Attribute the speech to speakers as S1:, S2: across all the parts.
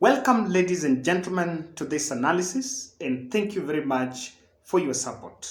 S1: Welcome, ladies and gentlemen, to this analysis, and thank you very much for your support.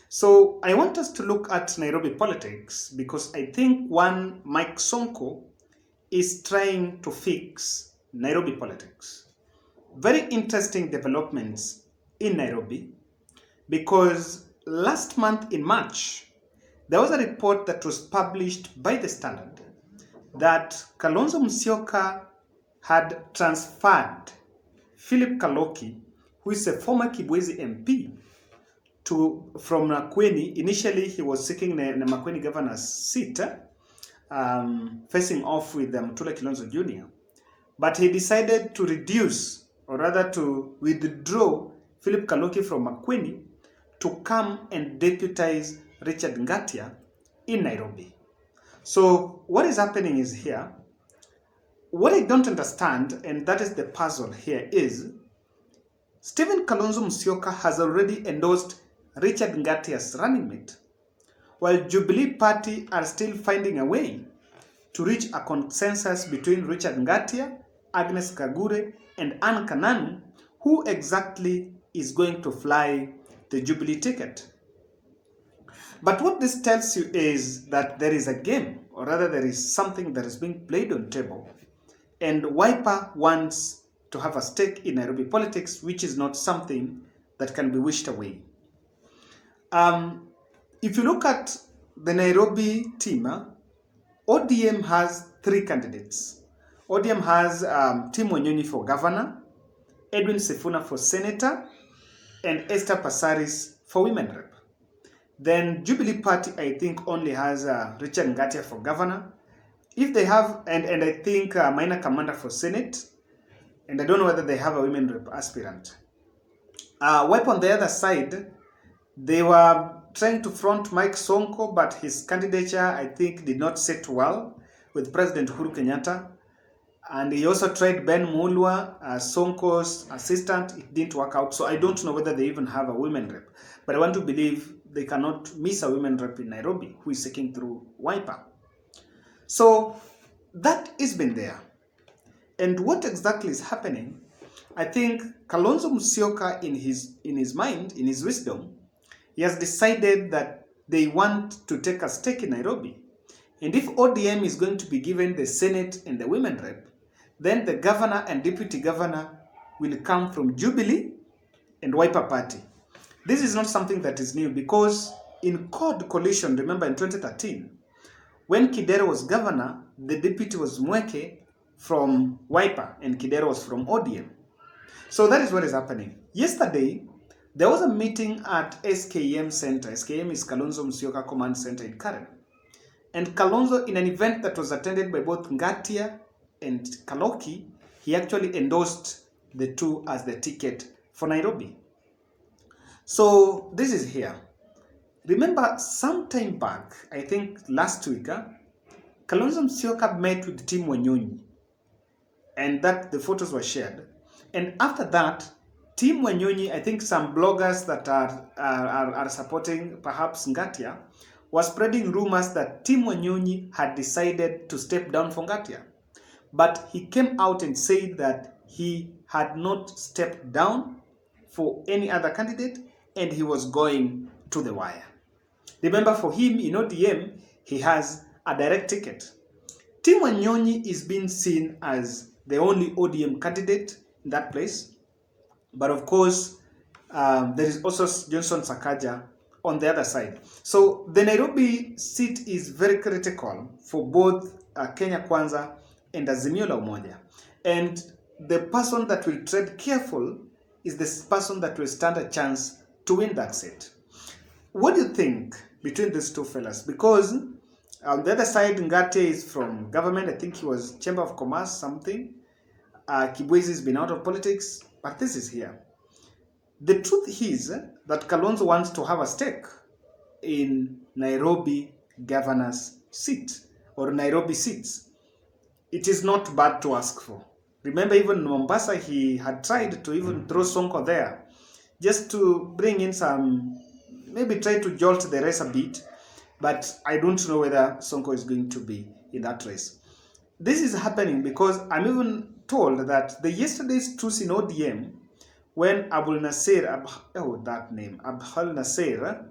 S1: So, I want us to look at Nairobi politics because I think one Mike Sonko is trying to fix Nairobi politics. Very interesting developments in Nairobi because last month in March, there was a report that was published by the Standard that Kalonzo Musyoka had transferred Philip Kaloki, who is a former Kibwezi MP, from Makueni. Initially, he was seeking the Makueni governor's seat, facing off with Mutula Kilonzo Jr. But he decided to reduce, or rather to withdraw Philip Kaloki from Makueni to come and deputize Richard Ngatia in Nairobi. So what is happening is here, what I don't understand, and that is the puzzle here, is Stephen Kalonzo Musyoka has already endorsed Richard Ngatia's running mate, while Jubilee Party are still finding a way to reach a consensus between Richard Ngatia, Agnes Kagure, and Anne Kananu, who exactly is going to fly the Jubilee ticket. But what this tells you is that there is a game, or rather there is something that is being played on table, and Wiper wants to have a stake in Nairobi politics, which is not something that can be wished away. If you look at the Nairobi team, ODM has three candidates. ODM has Tim Wanyonyi for governor, Edwin Sifuna for senator, and Esther Passaris for women rep. Then Jubilee Party, I think, only has Richard Ngatia for governor. If they have, and I think Minor Commander for Senate, and I don't know whether they have a women rep aspirant. Wipe on the other side, they were trying to front Mike Sonko, but his candidature, I think, did not sit well with President Uhuru Kenyatta. And he also tried Ben Mulwa, Sonko's assistant. It didn't work out. So I don't know whether they even have a women rep. But I want to believe they cannot miss a women rep in Nairobi who is seeking through Wiper. So that has been there. And what exactly is happening? I think Kalonzo Musyoka, in his mind, in his wisdom, he has decided that they want to take a stake in Nairobi. And if ODM is going to be given the Senate and the women rep, then the governor and deputy governor will come from Jubilee and Wiper Party. This is not something that is new because in CORD coalition, remember in 2013, when Kidero was governor, the deputy was Mweke from Wiper and Kidero was from ODM. So that is what is happening. Yesterday, there was a meeting at SKM Center. SKM is Kalonzo Musyoka Command Center in Karen. And Kalonzo, in an event that was attended by both Ngatia and Kaloki, he actually endorsed the two as the ticket for Nairobi. So this is here. Remember, some time back, I think last week, Kalonzo Musyoka met with Tim Wanyonyi, and that the photos were shared. And after that, Tim Wanyonyi, I think some bloggers that are supporting perhaps Ngatia, was spreading rumors that Tim Wanyonyi had decided to step down for Ngatia. But he came out and said that he had not stepped down for any other candidate and he was going to the wire. Remember, for him in ODM, he has a direct ticket. Tim Wanyonyi is being seen as the only ODM candidate in that place. But of course, there is also Johnson Sakaja on the other side. So the Nairobi seat is very critical for both Kenya Kwanza and Azimio la Umoja. And the person that will tread careful is the person that will stand a chance to win that seat. What do you think between these two fellas? Because on the other side, Ngate is from government. I think he was Chamber of Commerce, something. Kibwezi has been out of politics, but this is here. The truth is that Kalonzo wants to have a stake in Nairobi governor's seat or Nairobi seats. It is not bad to ask for. Remember, even in Mombasa, he had tried to even throw Sonko there just to bring in some, maybe try to jolt the race a bit. But I don't know whether Sonko is going to be in that race. This is happening because I'm even told that the yesterday's truce in ODM, when Abul Nasser, Abul Nasser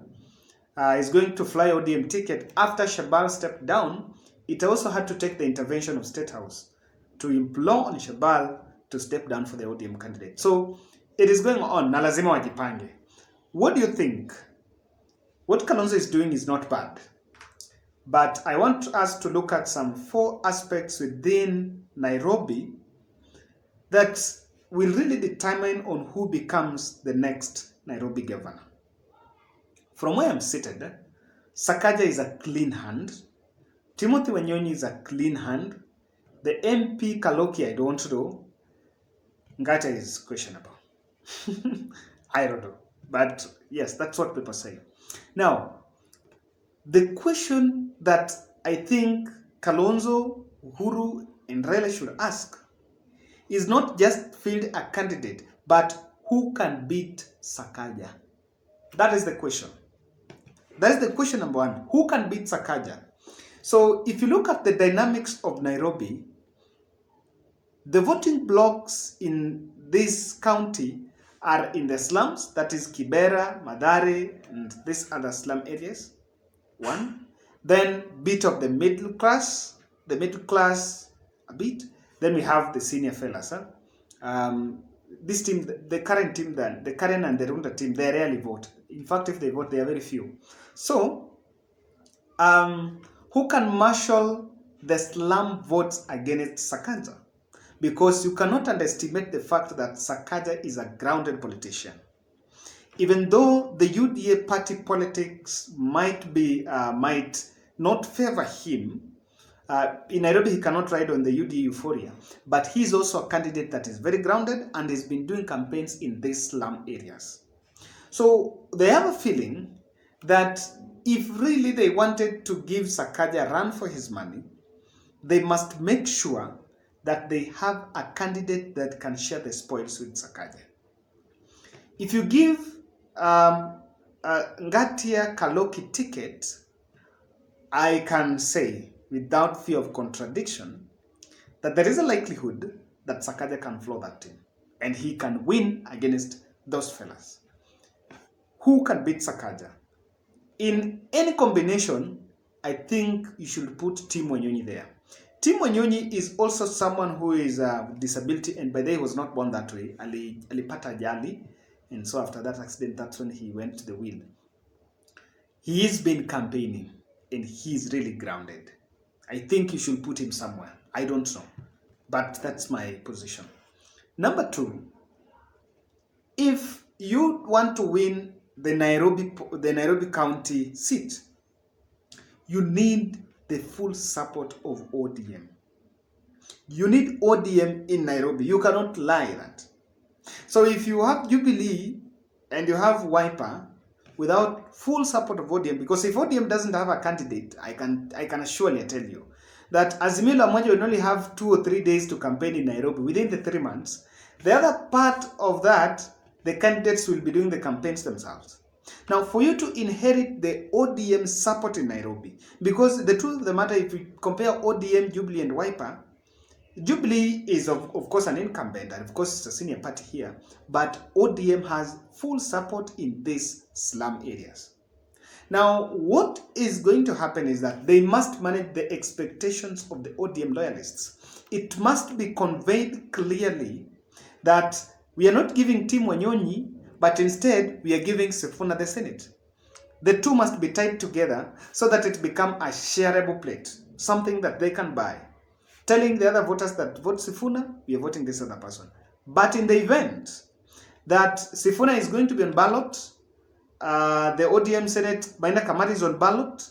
S1: is going to fly ODM ticket after Shabal stepped down, it also had to take the intervention of State House to implore on Shabal to step down for the ODM candidate. So it is going on. Na lazima wajipange. What do you think? What Kalonzo is doing is not bad. But I want us to look at some 4 aspects within Nairobi that will really determine on who becomes the next Nairobi governor. From where I'm seated, Sakaja is a clean hand. Timothy Wanyonyi is a clean hand. The MP Kaloki, I don't know. Ngata is questionable. I don't know. But yes, that's what people say. Now, the question that I think Kalonzo, Uhuru, and Raila should ask is not just field a candidate, but who can beat Sakaja? That is the question. That is the question number 1. Who can beat Sakaja? So if you look at the dynamics of Nairobi, the voting blocks in this county are in the slums, that is Kibera, Mathare, and these other slum areas. 1. Then bit of the middle class a bit. Then we have the senior fellas. This team, the current team, then the Karen and the Runda team, they rarely vote. In fact, if they vote, they are very few. So, who can marshal the slum votes against Sakaja? Because you cannot underestimate the fact that Sakaja is a grounded politician. Even though the UDA party politics might not favor him, in Nairobi he cannot ride on the UDA euphoria, but he's also a candidate that is very grounded and has been doing campaigns in these slum areas. So they have a feeling that if really they wanted to give Sakaja a run for his money, they must make sure that they have a candidate that can share the spoils with Sakaja. If you give Ngatia Kaloki ticket, I can say without fear of contradiction that there is a likelihood that Sakaja can floor that team and he can win against those fellas. Who can beat Sakaja? In any combination, I think you should put Tim Wanyonyi there. Tim Wanyonyi is also someone who is a disability, and by the way, he was not born that way. Alipata ajali, and so after that accident, that's when he went to the wheel. He's been campaigning, and he's really grounded. I think you should put him somewhere. I don't know, but that's my position. Number 2, if you want to win the Nairobi County seat, you need the full support of ODM. You need ODM in Nairobi. You cannot lie that. So if you have Jubilee and you have Wiper without full support of ODM, because if ODM doesn't have a candidate, I can surely tell you that Azimio la Umoja will only have 2 or 3 days to campaign in Nairobi within the 3 months. The other part of that, the candidates will be doing the campaigns themselves. Now, for you to inherit the ODM support in Nairobi, because the truth of the matter, if you compare ODM, Jubilee, and Wiper, Jubilee is of course an incumbent, and of course it's a senior party here, but ODM has full support in these slum areas. Now, what is going to happen is that they must manage the expectations of the ODM loyalists. It must be conveyed clearly that we are not giving Tim Wanyonyi, but instead we are giving Sifuna the Senate. The two must be tied together so that it becomes a shareable plate, something that they can buy. Telling the other voters that vote Sifuna, we are voting this other person. But in the event that Sifuna is going to be on ballot, the ODM Senate Maina Kamari is on ballot,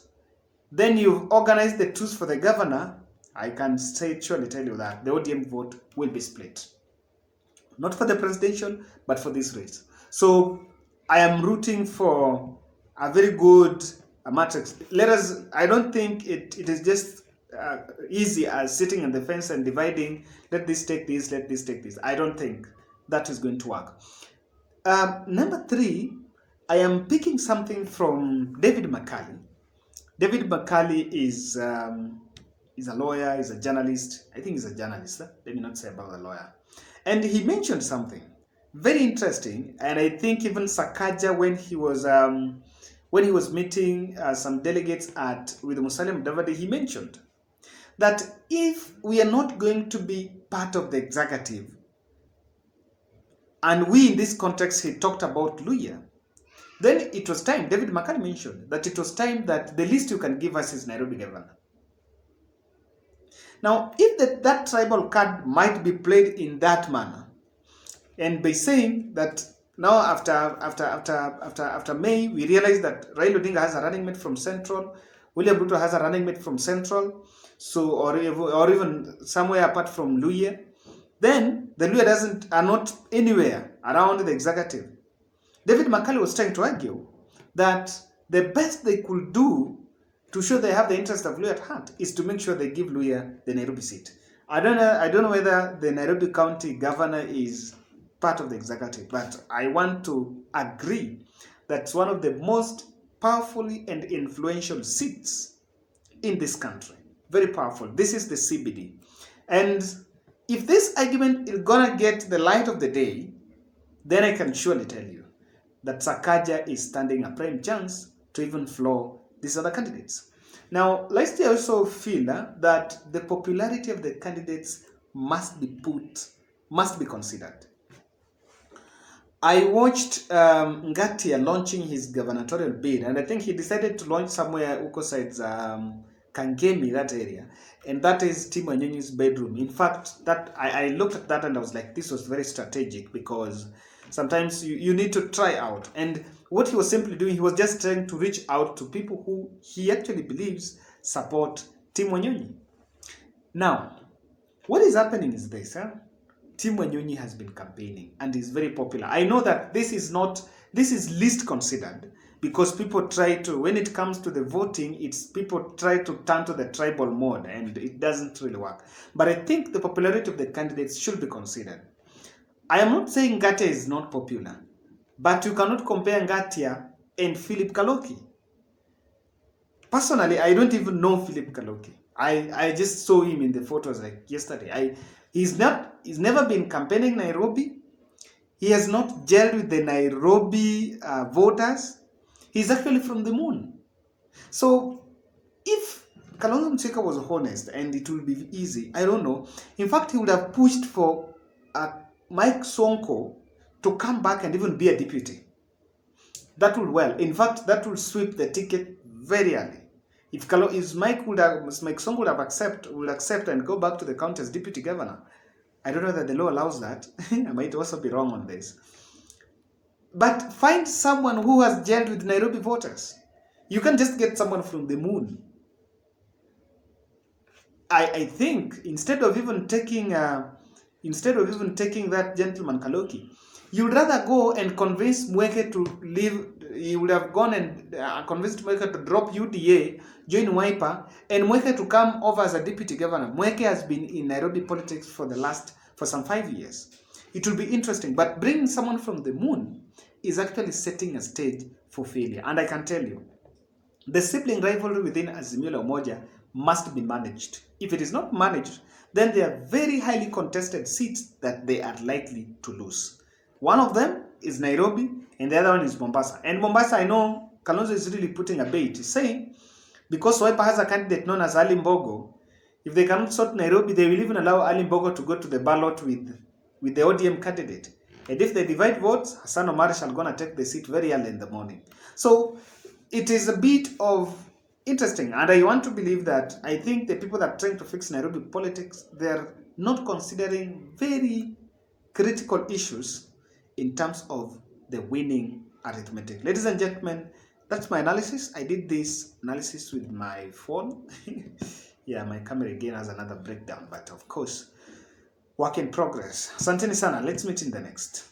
S1: then you've organized the truce for the governor, I can surely tell you that the ODM vote will be split. Not for the presidential, but for this race. So I am rooting for a very good matrix. I don't think it is just easy as sitting on the fence and dividing, let this take this, let this take this. I don't think that is going to work. Number 3, I am picking something from David McCalley. David McCalley is He's a lawyer, he's a journalist. I think he's a journalist. Let me not say about a lawyer. And he mentioned something very interesting. And I think even Sakaja, when he was meeting some delegates with Musalia Mudavadi, he mentioned that if we are not going to be part of the executive, and we in this context, he talked about Luhya, then it was time, David McCann mentioned that it was time that the least you can give us is Nairobi Governor. Now, if that tribal card might be played in that manner, and by saying that now after May, we realize that Raila Odinga has a running mate from Central, William Ruto has a running mate from Central, so or even somewhere apart from Luhya, then the Luhya are not anywhere around the executive. David McCallum was trying to argue that the best they could do to show they have the interest of Luhya at heart is to make sure they give Luhya the Nairobi seat. I don't know whether the Nairobi County Governor is part of the executive, but I want to agree that's one of the most powerfully and influential seats in this country. Very powerful. This is the CBD. And if this argument is gonna get the light of the day, then I can surely tell you that Sakaja is standing a prime chance to even floor these other candidates. Now, let's also feel that the popularity of the candidates must be considered. I watched Ngatia launching his gubernatorial bid, and I think he decided to launch somewhere Uko sides Kangemi, that area, and that is Tim Wanyonyi's bedroom. In fact, that I looked at that and I was like, this was very strategic, because sometimes you need to try out. And what he was simply doing, he was just trying to reach out to people who he actually believes support Tim Wanyonyi. Now, what is happening is this, Tim Wanyonyi has been campaigning and is very popular. I know that this is least considered, because people try to, when it comes to the voting, people try to turn to the tribal mode, and it doesn't really work. But I think the popularity of the candidates should be considered. I am not saying Ngatia is not popular, but you cannot compare Ngatia and Philip Kaloki. Personally, I don't even know Philip Kaloki. I just saw him in the photos like yesterday. He's never been campaigning Nairobi. He has not gelled with the Nairobi voters. He's actually from the moon. So if Kalonzo Musyoka was honest and it will be easy, I don't know. In fact, he would have pushed for Mike Sonko to come back and even be a deputy. That would in fact, that would sweep the ticket very early. If Mike Sonko would accept and go back to the county as deputy governor, I don't know that the law allows that. I might also be wrong on this. But find someone who has gelled with Nairobi voters. You can't just get someone from the moon. I think instead of even taking that gentleman Kaloki, you would rather go and convince Mweke to leave. You would have gone and convinced Mweke to drop UDA, join Wiper, and Mweke to come over as a deputy governor. Mweke has been in Nairobi politics for some 5 years. It will be interesting, but bringing someone from the moon is actually setting a stage for failure. And I can tell you, the sibling rivalry within Azimio la Umoja must be managed. If it is not managed, then there are very highly contested seats that they are likely to lose. One of them is Nairobi, and the other one is Mombasa. And Mombasa, I know Kalonzo is really putting a bait. He's saying, because Wiper has a candidate known as Ali Mbogo, if they cannot sort Nairobi, they will even allow Ali Mbogo to go to the ballot with the ODM candidate. And if they divide votes, Hassan Omar shall gonna take the seat very early in the morning. So it is a bit of interesting, and I want to believe that I think the people that are trying to fix Nairobi politics, they're not considering very critical issues in terms of the winning arithmetic. Ladies and gentlemen, that's my analysis. I did this analysis with my phone. Yeah, my camera again has another breakdown, but of course, work in progress. Asanteni sana. Let's meet in the next.